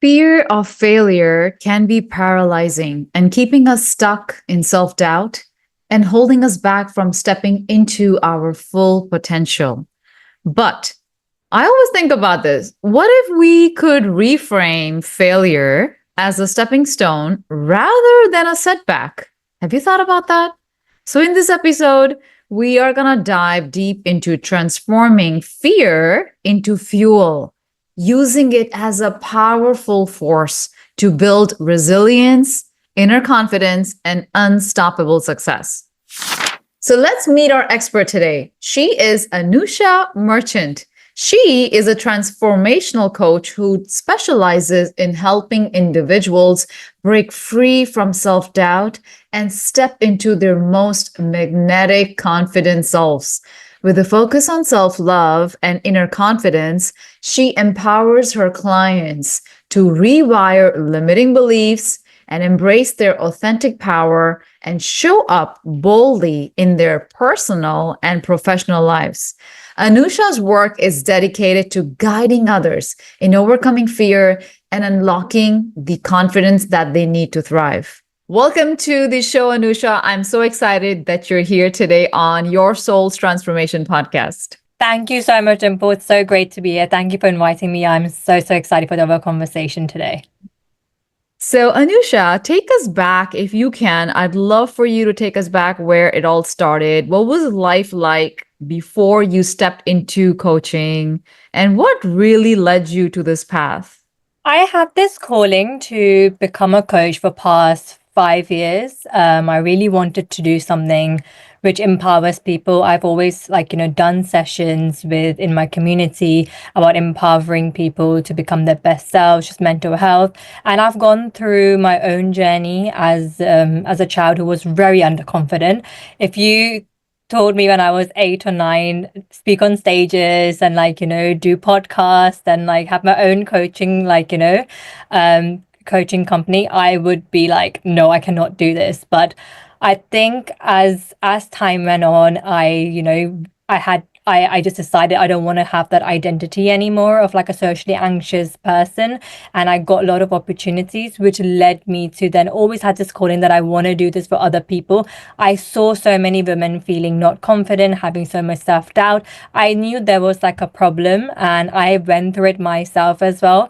Fear of failure can be paralyzing and keeping us stuck in self doubt and holding us back from stepping into our full potential. But I always think about this. What if we could reframe failure as a stepping stone rather than a setback? Have you thought about that? So, in this episode, we are going to dive deep into transforming fear into fuel, using it as a powerful force to build resilience, inner confidence, and unstoppable success. So let's meet our expert today. She is Anusha Merchant. She is a transformational coach who specializes in helping individuals break free from self-doubt and step into their most magnetic, confident selves. With a focus on self-love and inner confidence, she empowers her clients to rewire limiting beliefs and embrace their authentic power and show up boldly in their personal and professional lives. Anusha's work is dedicated to guiding others in overcoming fear and unlocking the confidence that they need to thrive. Welcome to the show, Anusha. I'm so excited that you're here today on Your Soul's Transformation podcast. Thank you so much, Dimple. It's so great to be here. Thank you for inviting me. I'm so excited for our conversation today. So, Anusha, take us back if you can. I'd love for you to take us back where it all started. What was life like before you stepped into coaching, and what really led you to this path? I had this calling to become a coach for past 5 years. I really wanted to do something which empowers people. I've always done sessions in my community about empowering people to become their best selves, just mental health. And I've gone through my own journey as a child who was very underconfident. If you told me when I was 8 or 9, speak on stages and do podcasts and have my own coaching, coaching company, I would be like, no, I cannot do this. But I think as time went on, I just decided I don't want to have that identity anymore of a socially anxious person. And I got a lot of opportunities, which led me to then always had this calling that I want to do this for other people. I saw so many women feeling not confident, having so much self-doubt. I knew there was a problem, and I went through it myself as well,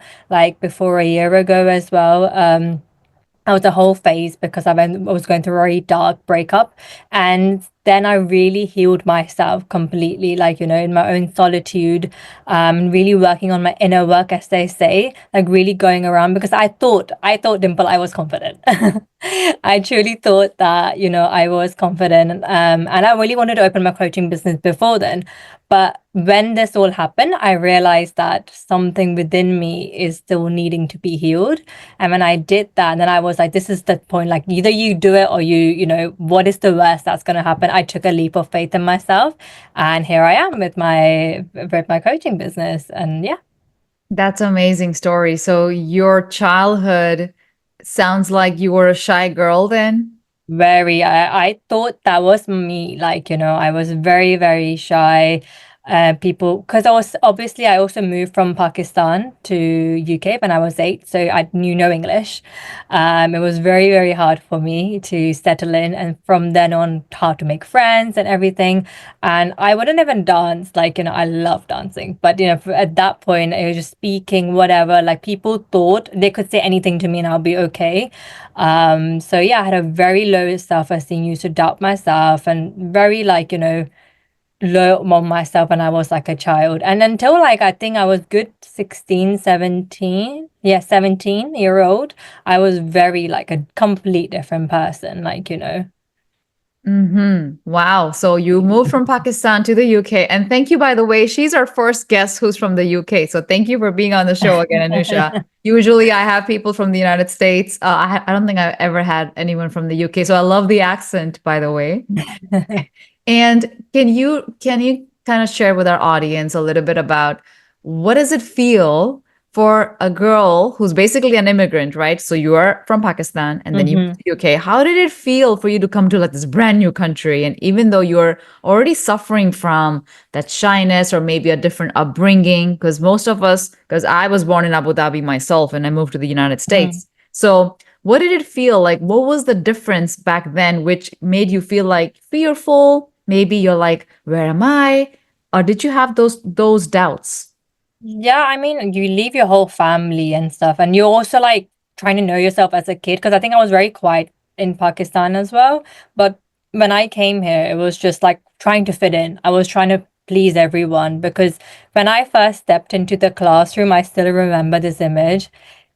before a year ago as well. I was a whole phase because I was going through a very dark breakup, and then I really healed myself completely, in my own solitude, really working on my inner work, as they say, really going around, because I thought, Dimple, I was confident. I truly thought that, I was confident, and I really wanted to open my coaching business before then. But when this all happened, I realized that something within me is still needing to be healed. And when I did that, then I was like, this is the point, either you do it or what is the worst that's going to happen? I took a leap of faith in myself, and here I am with my coaching business. And yeah. That's an amazing story. So your childhood sounds like you were a shy girl then? Very. I thought that was me. I was very, very shy. People, because I also moved from Pakistan to UK when I was 8, so I knew no English. It was very, very hard for me to settle in, and from then on, how to make friends and everything. And I wouldn't even dance. I love dancing, but at that point, it was just speaking, whatever. People thought they could say anything to me and I'll be okay. So yeah, I had a very low self-esteem, used to doubt myself, and very low on myself when I was a child. And until I think I was good 16, 17, 17-year-old, I was very a complete different person, Wow. So you moved from Pakistan to the UK. And thank you, by the way. She's our first guest who's from the UK. So thank you for being on the show again, Anusha. Usually I have people from the United States. I don't think I've ever had anyone from the UK. So I love the accent, by the way. And can you kind of share with our audience a little bit about what does it feel for a girl who's basically an immigrant, right? So you are from Pakistan and then you moved Mm-hmm. to UK. How did it feel for you to come to like this brand new country? And even though you're already suffering from that shyness or maybe a different upbringing, because most of us, because I was born in Abu Dhabi myself and I moved to the United States. So what did it feel like? What was the difference back then, which made you feel like fearful? Maybe you're like, where am I? Or did you have those doubts? Yeah, I mean, you leave your whole family and stuff, and you're also like trying to know yourself as a kid. Because I think I was very quiet in Pakistan as well. But when I came here, it was just like trying to fit in. I was trying to please everyone because when I first stepped into the classroom, I still remember this image.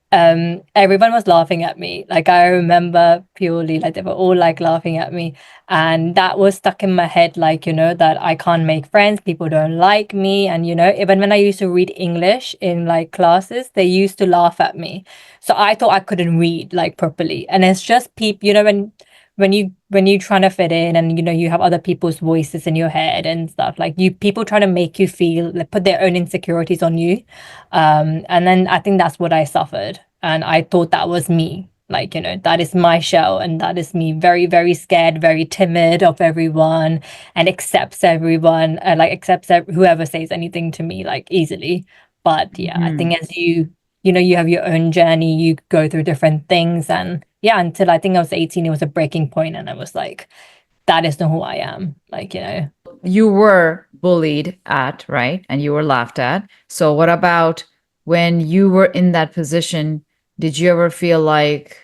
Everyone was laughing at me. Like I remember purely, like they were all like laughing at me. And that was stuck in my head, like, that I can't make friends, people don't like me. And, even when I used to read English in like classes, they used to laugh at me. So I thought I couldn't read like properly. And it's just people, when you trying to fit in and you have other people's voices in your head and stuff, like people trying to make you feel like put their own insecurities on you. And then I think that's what I suffered. And I thought that was me. Like, that is my shell and that is me, very, very scared, very timid of everyone and accepts everyone, like accepts whoever says anything to me like easily. But yeah, I think as you have your own journey, you go through different things. And yeah, until I think I was 18, it was a breaking point and I was like, that is not who I am. Like. You were bullied at, right? And you were laughed at. So, what about when you were in that position? Did you ever feel like,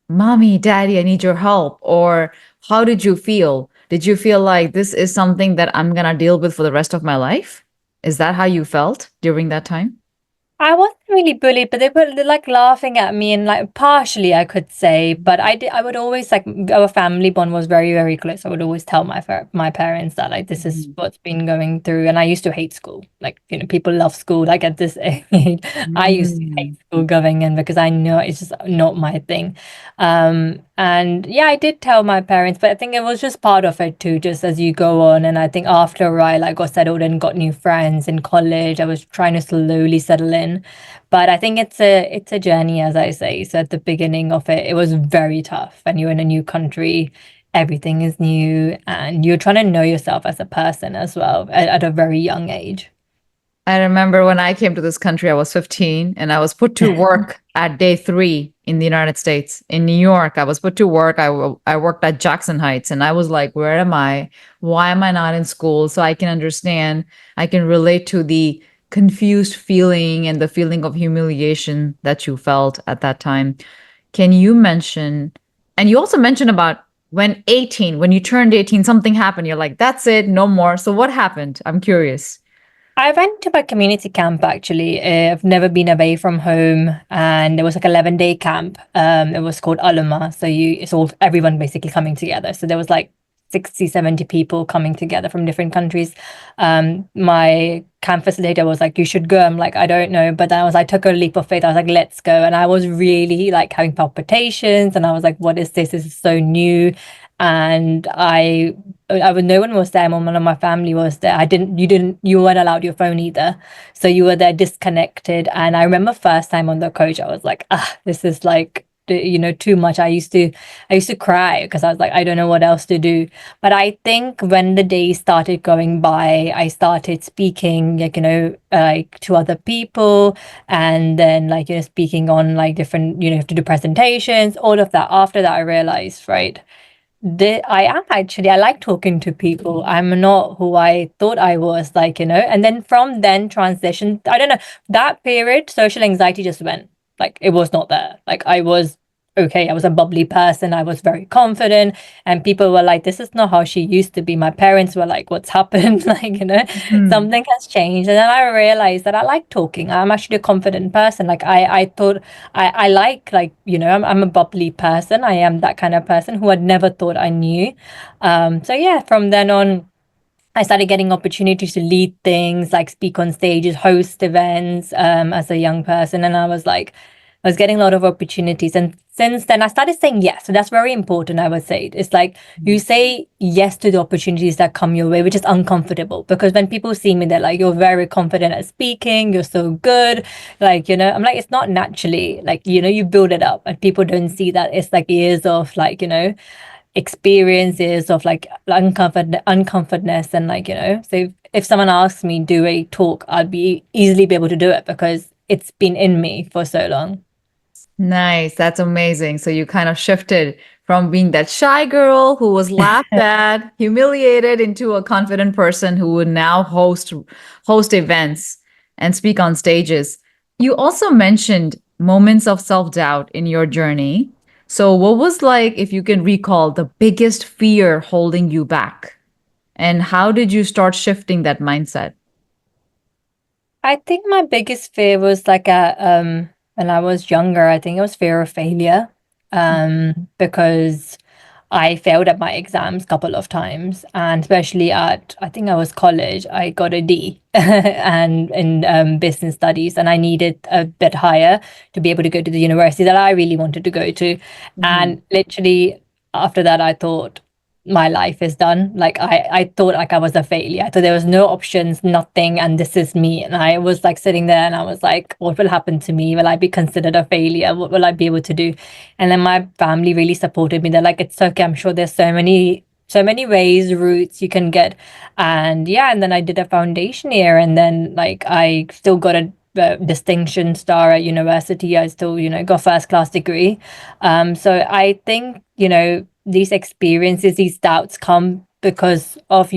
Mommy, Daddy, I need your help? Or how did you feel? Did you feel like this is something that I'm going to deal with for the rest of my life? Is that how you felt during that time? I wasn't really bullied, but they were like laughing at me and like partially I could say, but I would always like our family bond was very, very close. I would always tell my parents that like this is Mhm. what's been going through. And I used to hate school. Like, people love school. Like at this age, I used to hate Mm. school going in because I know it's just not my thing. And yeah, I did tell my parents, but I think it was just part of it too, just as you go on. And I think after a while, I got settled and got new friends in college. I was trying to slowly settle in, but I think it's a journey, as I say. So at the beginning of it, it was very tough, and you're in a new country, everything is new, and you're trying to know yourself as a person as well at a very young age. I remember when I came to this country, I was 15 and I was put to work at day 3 in the United States. In New York, I was put to work. I worked at Jackson Heights and I was like, where am I? Why am I not in school? So I can understand, I can relate to the confused feeling and the feeling of humiliation that you felt at that time. Can you mention, and you also mentioned about when 18, when you turned 18, something happened. You're like, that's it, no more. So what happened? I'm curious. I went to my community camp actually. I've never been away from home, and it was like 11-day camp. It was called Aluma. So it's all everyone basically coming together. So there was like 60, 70 people coming together from different countries. My camp facilitator was like, "You should go." I'm like, "I don't know," but then I took a leap of faith. I was like, "Let's go," and I was really like having palpitations, and I was like, "What is this? This is so new." And no one was there. None of my family was there. You weren't allowed your phone either. So you were there disconnected. And I remember first time on the coach, I was like, this is like, too much. I used to cry because I was like, I don't know what else to do. But I think when the days started going by, I started speaking, like, like to other people, and then like, speaking on like different, you have to do presentations, all of that. After that, I realized, right, I like talking to people. I'm not who I thought I was, like, and then from then transition, I don't know, that period, social anxiety just went, like, it was not there. Like, I was okay. I was a bubbly person. I was very confident, and people were like, this is not how she used to be. My parents were like, what's happened? Like, Hmm. something has changed. And then I realized that I like talking. I'm actually a confident person. Like, I thought I like, I'm a bubbly person. I am that kind of person who I'd never thought I knew. So yeah, from then on, I started getting opportunities to lead things, like speak on stages, host events, as a young person. And I was like, I was getting a lot of opportunities. And since then, I started saying yes. So that's very important, I would say. It's like you say yes to the opportunities that come your way, which is uncomfortable. Because when people see me, they're like, you're very confident at speaking, you're so good. Like, I'm like, it's not naturally. Like, you build it up, and people don't see that. It's like years of like, experiences of like uncomfortness, and like so if someone asks me do a talk, I'd be easily be able to do it because it's been in me for so long. Nice. That's amazing. So you kind of shifted from being that shy girl who was laughed at, humiliated into a confident person who would now host events and speak on stages. You also mentioned moments of self-doubt in your journey. So what was like, if you can recall, the biggest fear holding you back? And how did you start shifting that mindset? I think my biggest fear was like when I was younger, I think it was fear of failure. Because I failed at my exams a couple of times, and especially at I think I was college, I got a D and in business studies, and I needed a bit higher to be able to go to the university that I really wanted to go to. Mhm. And literally after that, I thought my life is done. Like I thought like I was a failure. I thought there was no options, nothing, and this is me. And I was like sitting there and I was like, what will happen to me? Will I be considered a failure? What will I be able to do? And then my family really supported me. They're like, it's okay. I'm sure there's so many ways, routes you can get. And yeah, and then I did a foundation year, and then like I still got a distinction star at university. I still, got first class degree. So I think, these experiences, these doubts come because of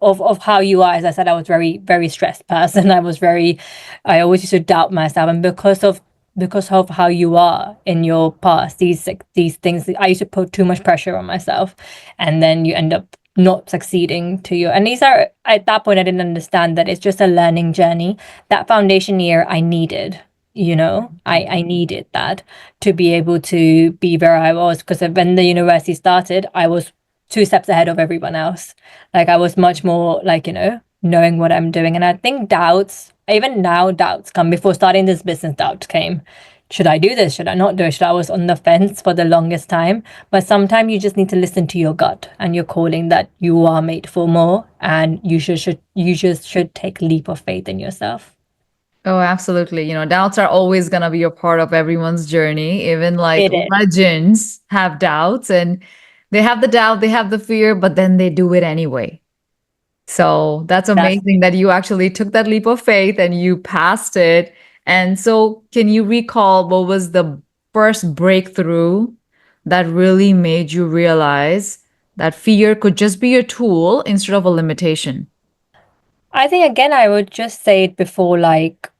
of how you are. As I said, I was very, very stressed person. I always used to doubt myself. And because of how you are in your past, these things, I used to put too much pressure on myself, and then you end up not succeeding to you. And these are, at that point I didn't understand that it's just a learning journey. That foundation year I needed, I needed that to be able to be where I was, because when the university started, I was 2 steps ahead of everyone else. Like I was much more like, knowing what I'm doing. And I think doubts, even now, doubts come. Before starting this business, doubts came. Should I do this? Should I not do it? I was on the fence for the longest time. But sometimes you just need to listen to your gut and your calling, that you are made for more, and you just should take a leap of faith in yourself. Oh, absolutely. Doubts are always going to be a part of everyone's journey. Even like It is. legends have doubts and they have the doubt, they have the fear, but then they do it anyway. So that's That's amazing that you actually took that leap of faith and you passed it. And so, can you recall what was the first breakthrough that really made you realize that fear could just be a tool instead of a limitation? I think again, I would just say it before like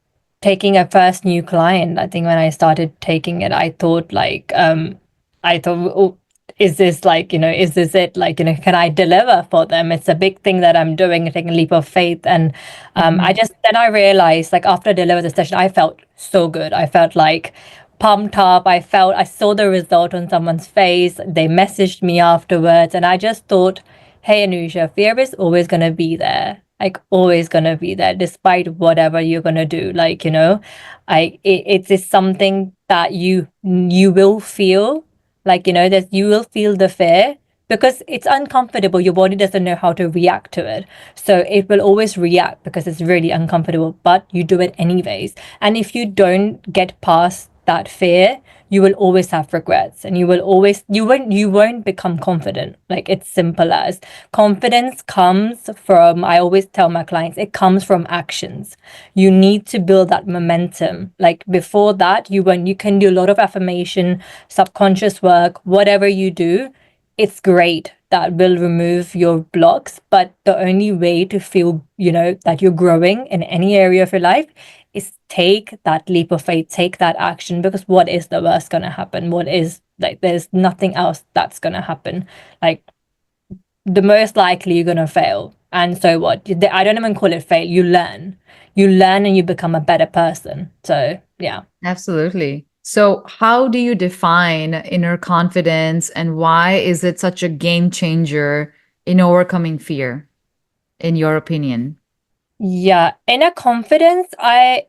taking a first new client. I think when I started taking it, I thought, oh, is this like, is this it? Like, can I deliver for them? It's a big thing that I'm doing, taking a leap of faith. And then I realized, like, after I delivered the session, I felt so good. I felt like pumped up. I saw the result on someone's face. They messaged me afterwards, and I just thought, hey, Anusha, fear is always going to be there. Like, always going to be there, despite whatever you're going to do. Like, it's just something that you will feel, like, that you will feel the fear because it's uncomfortable. Your body doesn't know how to react to it. So it will always react because it's really uncomfortable, but you do it anyways. And if you don't get past that fear, you will always have regrets, and you won't become confident. Like, it's simple as confidence comes from, I always tell my clients, it comes from actions. You need to build that momentum. Like, before that, you can do a lot of affirmation, subconscious work, whatever you do, it's great, that will remove your blocks. But the only way to feel, that you're growing in any area of your life is take that leap of faith, take that action. Because what is the worst going to happen? What is, like, there's nothing else that's going to happen. Like, the most likely you're going to fail. And so what? I don't even call it fail. You learn and you become a better person. So, yeah. Absolutely. So, how do you define inner confidence and why is it such a game changer in overcoming fear, in your opinion? Yeah, inner confidence, I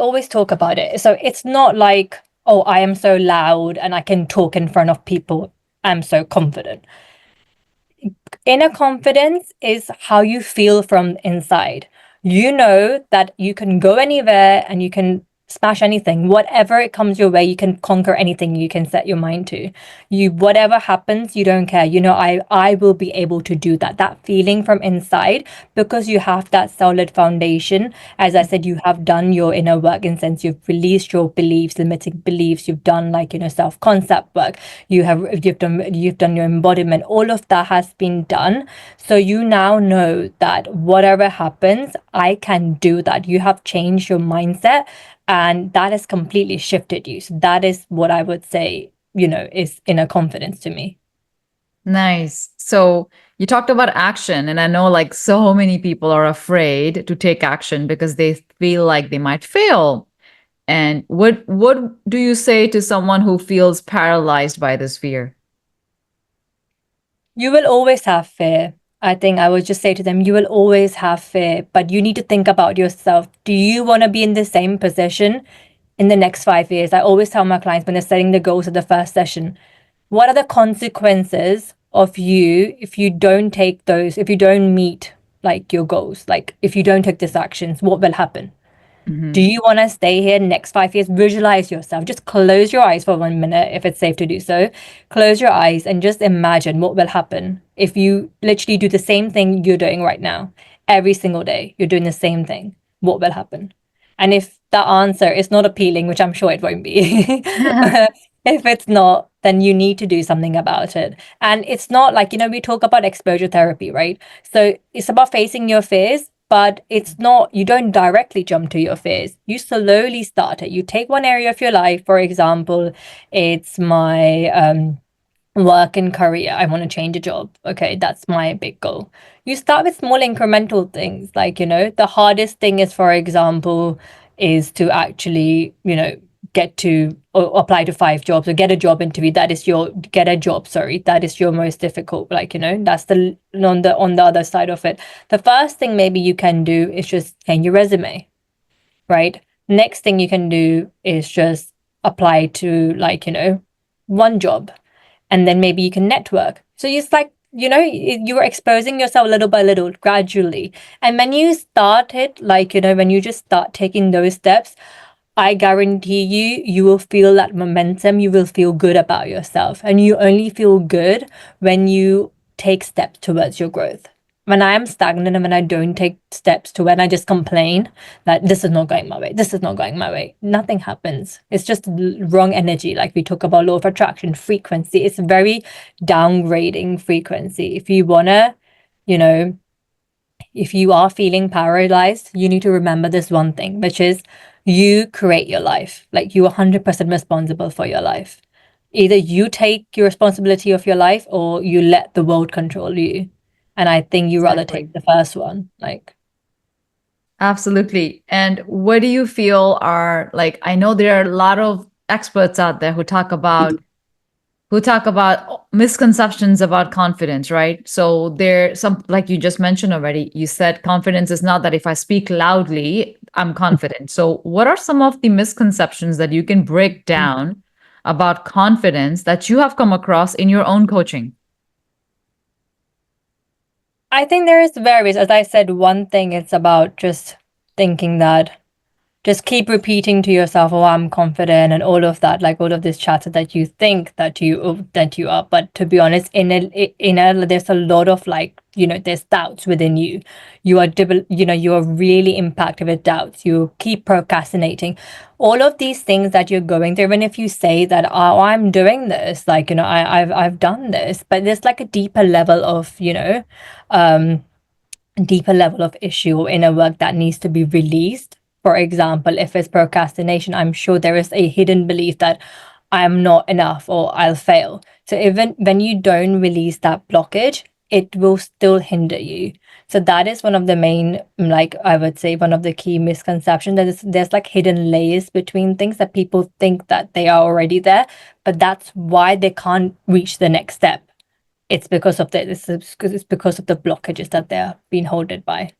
always talk about it. So it's not like oh, I am so loud and I can talk in front of people. I'm so confident. Inner confidence is how you feel from inside. You know that you can go anywhere and you can smash anything. Whatever it comes your way, you can conquer anything you can set your mind to. You whatever happens, you don't care. You know, I will be able to do that. That feeling from inside, because you have that solid foundation. As I said, you have done your inner work in sense you've released your beliefs, limiting beliefs, you've done like, you know, self-concept work, you've done your embodiment, all of that has been done. So you now know that whatever happens, I can do that. You have changed your mindset, and that has completely shifted you. So that is what I would say, you know, is inner confidence to me. Nice. So you talked about action, and I know like so many people are afraid to take action because they feel like they might fail. And what do you say to someone who feels paralyzed by this fear? You will always have fear. I think I would just say to them, you will always have fear, but you need to think about yourself. Do you want to be in the same position in the next 5 years? I always tell my clients when they're setting the goals at the first session, what are the consequences of you if you don't take those, if you don't meet like your goals? Like if you don't take these actions, what will happen? Do Hmm. you want to stay here next 5 years? Visualize yourself. Just close your eyes for 1 minute if it's safe to do so. Close your eyes and just imagine what will happen if you literally do the same thing you're doing right now. Every single day, you're doing the same thing. What will happen? And if that answer is not appealing, which I'm sure it won't be, if it's not, then you need to do something about it. And it's not like, you know, we talk about exposure therapy, right? So it's about facing your fears, but it's not, you don't directly jump to your fears. You slowly start it. You take one area of your life, for example, it's my work and career. I want to change a job. Okay, that's my big goal. You start with small incremental things. Like, you know, the hardest thing is, for example, is to actually, you know, get to or apply to 5 jobs or get a job interview. That is your get a job, sorry. That is your most difficult. Like, you know, that's the on the other side of it. The first thing maybe you can do is just change your resume, right? Next thing you can do is just apply to like, you know, one job, and then maybe you can network. So it's like, you know, you're exposing yourself little by little, gradually. And when you start it, like, you know, when you just start taking those steps, I guarantee you, you will feel that momentum. You will feel good about yourself. And you only feel good when you take steps towards your growth. When I am stagnant and when I don't take steps to when I just complain that this is not going my way, this is not going my way, nothing happens. It's just wrong energy. Like we talk about law of attraction, frequency. It's very downgrading frequency. If you want to, you know, if you are feeling paralyzed, you need to remember this one thing, which is you create your life. Like you are 100% responsible for your life. Either you take your responsibility of your life or you let the world control you. And I think you rather Exactly. take the first one. Like, Absolutely. And what do you feel are like, I know there are a lot of experts out there who talk about misconceptions about confidence, right? So there some like you just mentioned already, you said confidence is not that if I speak loudly, I'm confident. So what are some of the misconceptions that you can break down about confidence that you have come across in your own coaching? I think there is various. As I said, one thing it's about just thinking that just keep repeating to yourself, oh, I'm confident, and all of that, like all of this chatter that you think that you are. But to be honest, in a there's a lot of like, you know, there's doubts within you. You are really impacted with doubts. You keep procrastinating. All of these things that you're going through, even if you say that, oh, I'm doing this, like, you know, I've done this, but there's like a deeper level of, you know, um deeper level of issue or inner work that needs to be released. For example, if it's procrastination, I'm sure there is a hidden belief that I'm not enough or I'll fail. So even when you don't release that blockage, it will still hinder you. So that is one of the main, like I would say, one of the key misconceptions that there's like hidden layers between things that people think that they are already there, but that's why they can't reach the next step. It's because of the blockages that they're being holded by.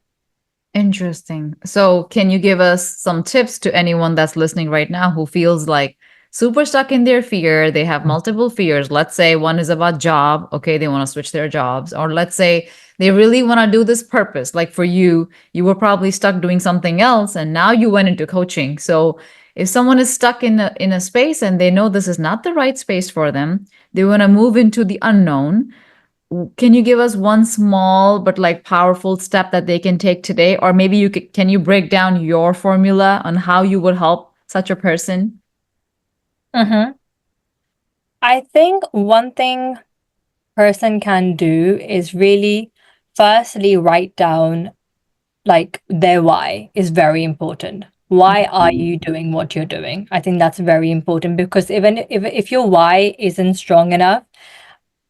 Interesting. So can you give us some tips to anyone that's listening right now who feels like super stuck in their fear. They have multiple fears. Let's say one is about job. Okay, they want to switch their jobs. Or let's say they really want to do this purpose. Like for you, you were probably stuck doing something else and now you went into coaching. So if someone is stuck in a space and they know this is not the right space for them, they want to move into the unknown. Can you give us one small but like powerful step that they can take today? Or maybe can you break down your formula on how you would help such a person? Mm-hmm. I think one thing person can do is really firstly write down like their why is very important. Why are you doing what you're doing? I think that's very important because even if your why isn't strong enough,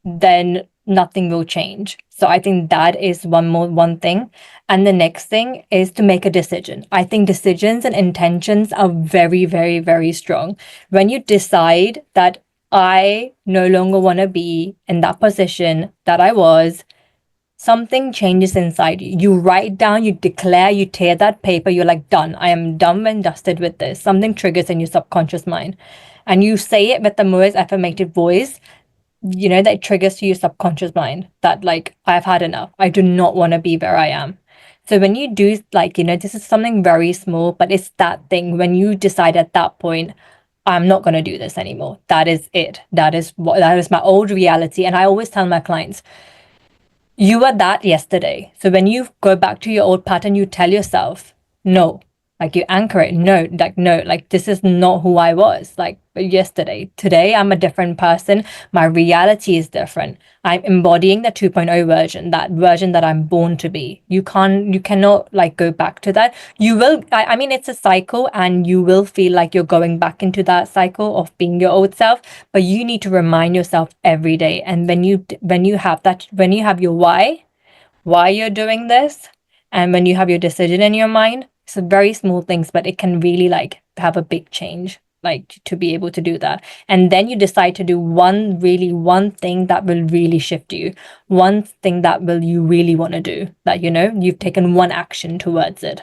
then nothing will change. So I think that is one thing. And the next thing is to make a decision. I think decisions and intentions are very, very, very strong. When you decide that I no longer want to be in that position that I was, something changes inside you. You write down, you declare, you tear that paper, you're like, done. I am done and dusted with this. Something triggers in your subconscious mind. And you say it with the most affirmative voice, that triggers to your subconscious mind that, like, I've had enough. I do not want to be where I am. So when you do, like, this is something very small, but it's that thing when you decide at that point, I'm not going to do this anymore. That is it. That is my old reality. And I always tell my clients, you were that yesterday. So when you go back to your old pattern, you tell yourself, no, like you anchor it. No, like this is not who I was like yesterday. Today, I'm a different person. My reality is different. I'm embodying the 2.0 version, that version that I'm born to be. You cannot like go back to that. You will, I mean, it's a cycle and you will feel like you're going back into that cycle of being your old self, but you need to remind yourself every day. And when you have your why you're doing this, and when you have your decision in your mind, it's very small things, but it can really like have a big change, like to be able to do that. And then you decide to do one thing that will really shift you, one thing that will you really want to do, that you've taken one action towards it.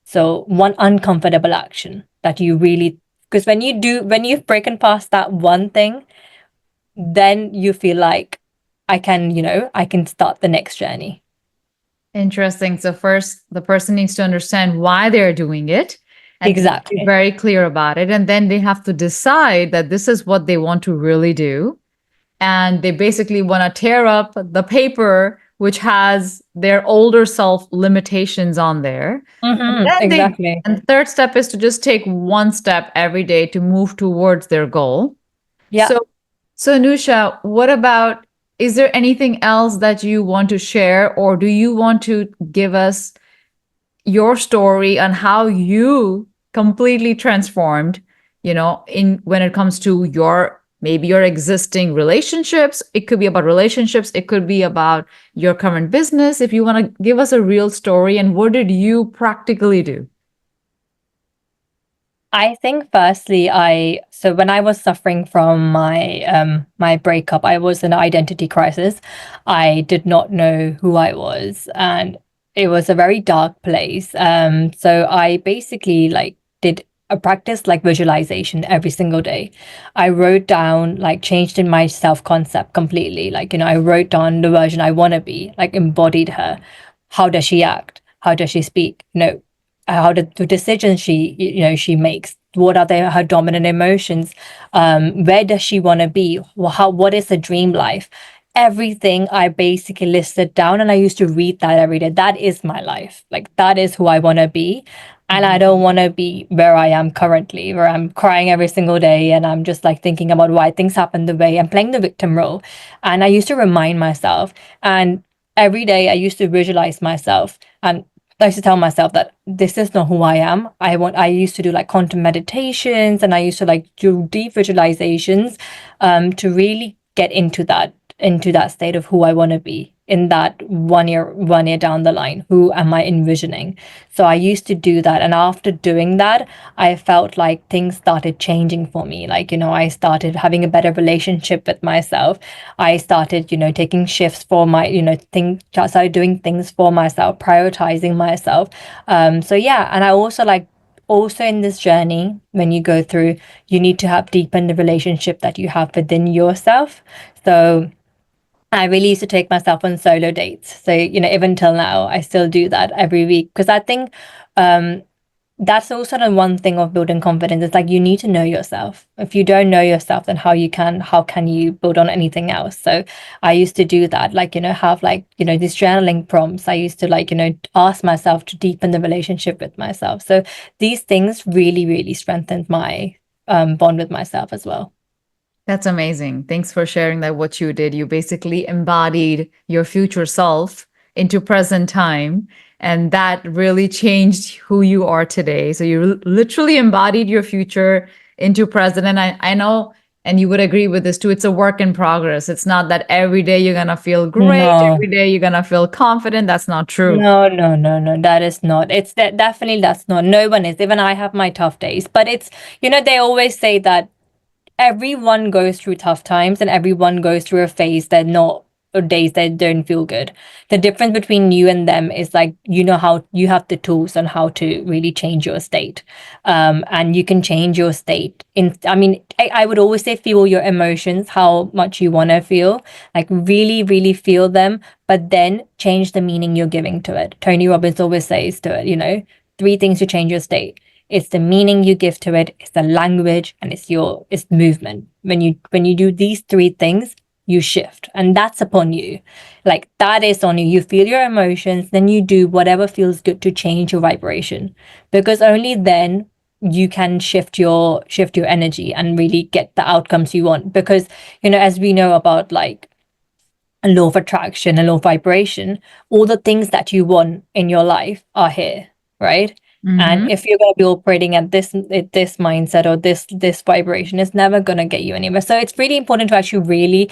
So one uncomfortable action that you really, because when you've broken past that one thing, then you feel like I can start the next journey. Interesting. So first, the person needs to understand why they're doing it and be Exactly. very clear about it. And then they have to decide that this is what they want to really do. And they basically want to tear up the paper which has their older self limitations on there. And Mm-hmm. then Exactly. and the third step is to just take one step every day to move towards their goal. Yeah. So Anusha, what about, is there anything else that you want to share, or do you want to give us your story on how you completely transformed, in when it comes to maybe your existing relationships? It could be about relationships, it could be about your current business. If you want to give us a real story, and what did you practically do? I think firstly, so when I was suffering from my breakup, I was in an identity crisis. I did not know who I was, and it was a very dark place. So I basically like did a practice like visualization every single day. I wrote down, like, changed in my self-concept completely. Like, I wrote down the version I want to be, like embodied her. How does she act? How does she speak? How the decisions she makes, what are her dominant emotions, where does she want to be, what is the dream life, everything I basically listed down, and I used to read that every day. That is my life, like that is who I want to be. And I don't want to be where I am currently, where I'm crying every single day and I'm just like thinking about why things happen the way I'm playing the victim role. And I used to remind myself, and every day I used to visualize myself, and I used to tell myself that this is not who I am. I used to do like quantum meditations, and I used to like do deep visualizations to really get into that state of who I want to be in that 1 year down the line. Who am I envisioning? So I used to do that, and after doing that, I felt like things started changing for me. Like, I started having a better relationship with myself. I started, taking shifts for my, started doing things for myself, prioritizing myself. So yeah, and I also like also in this journey, when you go through, you need to have deepen the relationship that you have within yourself. So I really used to take myself on solo dates. So, even till now, I still do that every week because I think um, that's also the one thing of building confidence. It's like you need to know yourself. If you don't know yourself, then how can you build on anything else? So I used to do that, like, have like, these journaling prompts. I used to like, ask myself to deepen the relationship with myself. So these things really, really strengthened my bond with myself as well. That's amazing. Thanks for sharing that what you did. You basically embodied your future self into present time, and that really changed who you are today. So you literally embodied your future into present. And I know, and you would agree with this too, it's a work in progress. It's not that every day you're gonna feel great, No. every day you're gonna feel confident. That's not true. No, no, no, no, that is not. It's that definitely that's not. No one is. Even I have my tough days. But it's, they always say that everyone goes through tough times and everyone goes through a phase that not or days that don't feel good. The difference between you and them is like how you have the tools on how to really change your state. And you can change your state in, I mean, I would always say feel your emotions, how much you want to feel, like really, really feel them, but then change the meaning you're giving to it. Tony Robbins always says to it, three things to change your state. It's the meaning you give to it, it's the language, and it's movement. When you do these three things, you shift. And that's upon you. Like that is on you. You feel your emotions, then you do whatever feels good to change your vibration. Because only then you can shift your energy and really get the outcomes you want. Because, as we know about like a law of attraction, a law of vibration, all the things that you want in your life are here, right? And Hmm. if you're going to be operating at this mindset or this vibration, it's never going to get you anywhere. So it's really important to actually really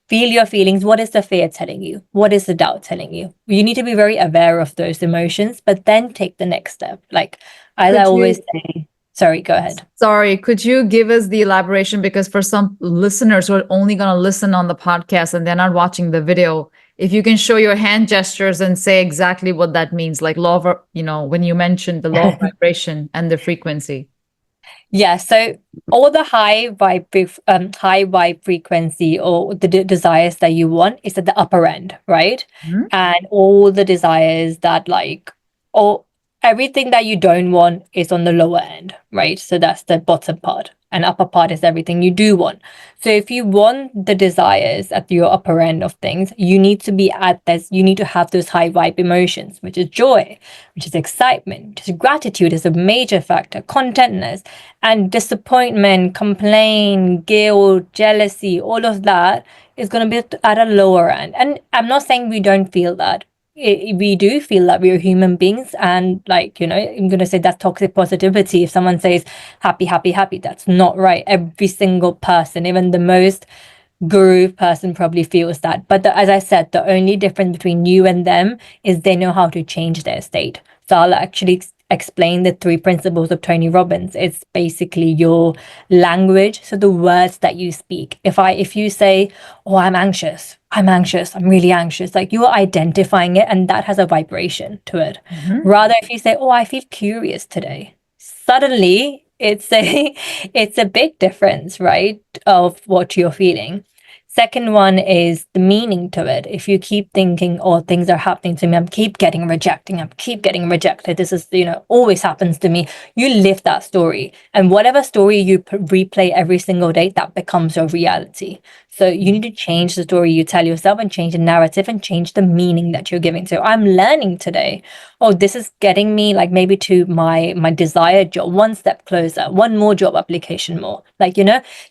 feel your feelings. What is the fear telling you? What is the doubt telling you? You need to be very aware of those emotions, but then take the next step. Like as I Could always you say, sorry, go ahead. Sorry, could you give us the elaboration? Because for some listeners who are only going to listen on the podcast and they're not watching the video, if you can show your hand gestures and say exactly what that means, like law of, when you mentioned the law of vibration and the frequency. Yeah, so all the high vibe frequency or the desires that you want is at the upper end, right? Mhm. And all the desires that like or everything that you don't want is on the lower end, right? So that's the bottom part. And upper part is everything you do want. So if you want the desires at your upper end of things, you need to be at this, you need to have those high vibe emotions, which is joy, which is excitement, which is gratitude is a major factor, contentness, and disappointment, complaint, guilt, jealousy, all of that is going to be at a lower end. And I'm not saying we don't feel that. We do feel that we're human beings, and like I'm going to say that's toxic positivity. If someone says happy, happy, happy, that's not right. Every single person, even the most guru person, probably feels that. But as I said, the only difference between you and them is they know how to change their state. So I'll actually explain the three principles of Tony Robbins. It's basically your language, so the words that you speak. If you say, "Oh, I'm anxious, I'm really anxious," like you are identifying it, and that has a vibration to it. Mhm. Rather, if you say, "Oh, I feel curious today," suddenly it's a it's a big difference, right, of what you're feeling. Second one is the meaning to it. If you keep thinking, "Oh, things are happening to me, I keep getting rejected, this is, always happens to me," you live that story. And whatever story you replay every single day, that becomes your reality. So you need to change the story you tell yourself and change the narrative and change the meaning that you're giving to. I'm learning today. Oh, this is getting me like maybe to my desired job, one step closer, one more job application more. Like,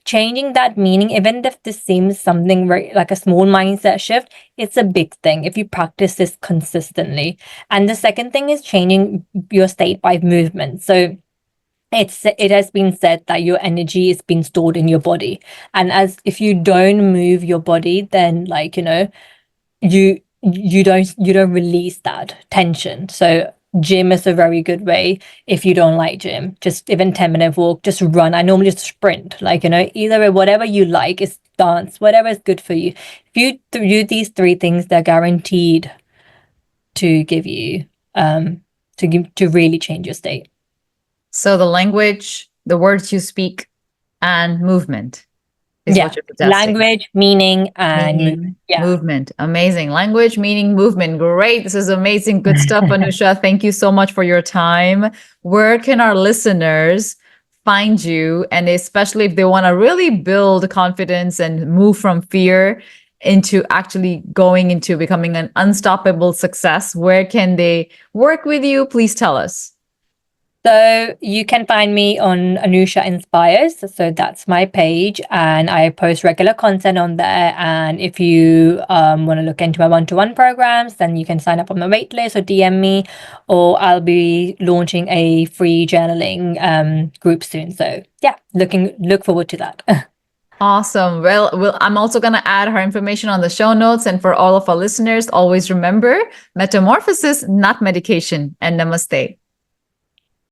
changing that meaning, even if this seems something very like a small mindset shift, it's a big thing if you practice this consistently. And the second thing is changing your state by movement. So it has been said that your energy is being stored in your body, and as if you don't move your body, then like you don't release that tension. So gym is a very good way. If you don't like gym, just even 10-minute walk, just run. I normally just sprint, like either way, whatever you like, is dance, whatever is good for you. If you do these three things, they're guaranteed to give you to really change your state. So the language, the words you speak, and movement is Yeah. what you're suggesting. Language, meaning, and movement. Meaning, Yeah. movement. Amazing. Language, meaning, movement. Great. This is amazing. Good stuff, Anusha. Thank you so much for your time. Where can our listeners find you? And especially if they want to really build confidence and move from fear into actually going into becoming an unstoppable success, where can they work with you? Please tell us. So you can find me on Anusha Inspires. So that's my page, and I post regular content on there. And if you want to look into my one-to-one programs, then you can sign up on my wait list or DM me, or I'll be launching a free journaling group soon. So yeah, look forward to that. Awesome. Well, I'm also going to add her information on the show notes. And for all of our listeners, always remember metamorphosis, not medication. And namaste.